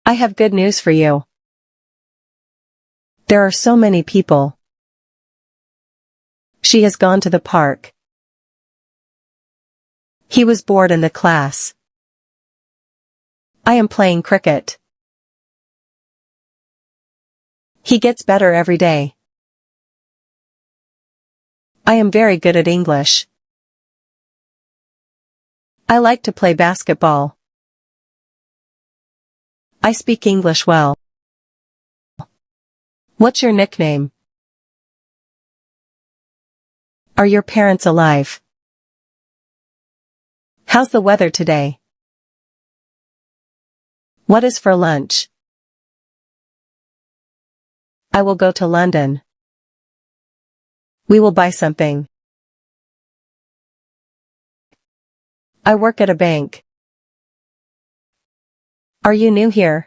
I have good news for you. There are so many people. She has gone to the park. He was bored in the class. I am playing cricket. He gets better every day. I am very good at English. I like to play basketball. I speak English well. What's your nickname? Are your parents alive? How's the weather today? What is for lunch? I will go to London. We will buy something. I work at a bank. Are you new here?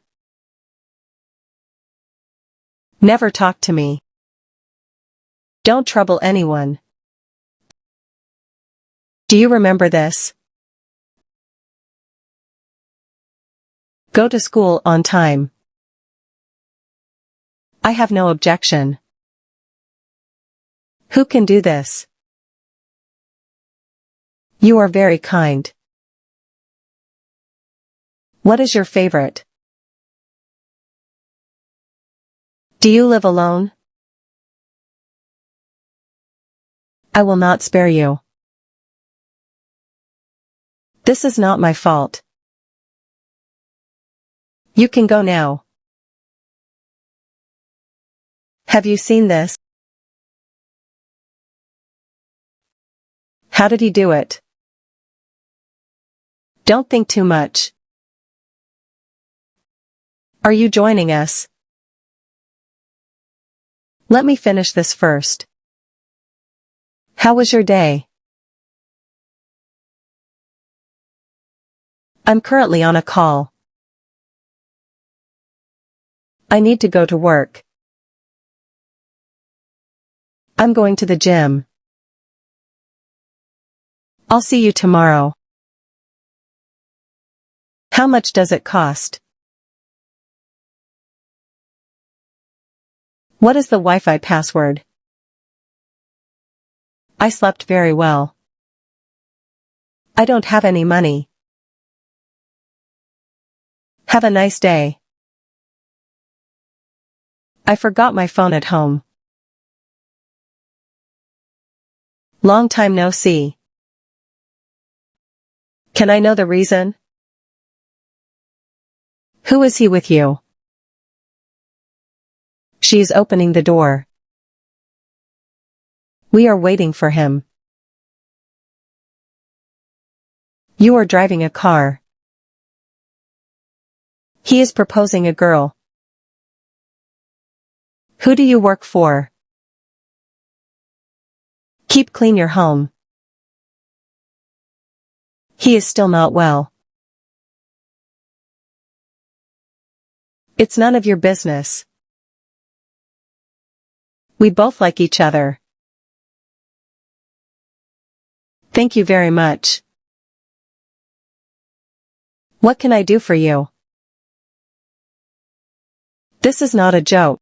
Never talk to me. Don't trouble anyone. Do you remember this? Go to school on time. I have no objection. Who can do this? You are very kind. What is your favorite? Do you live alone? I will not spare you. This is not my fault. You can go now. Have you seen this? How did he do it? Don't think too much. Are you joining us? Let me finish this first. How was your day? I'm currently on a call. I need to go to work. I'm going to the gym. I'll see you tomorrow. How much does it cost? What is the Wi-Fi password? I slept very well. I don't have any money. Have a nice day. I forgot my phone at home. Long time no see. Can I know the reason? Who is he with you? She is opening the door. We are waiting for him. You are driving a car. He is proposing a girl. Who do you work for? Keep clean your home. He is still not well. It's none of your business. We both like each other. Thank you very much. What can I do for you? This is not a joke.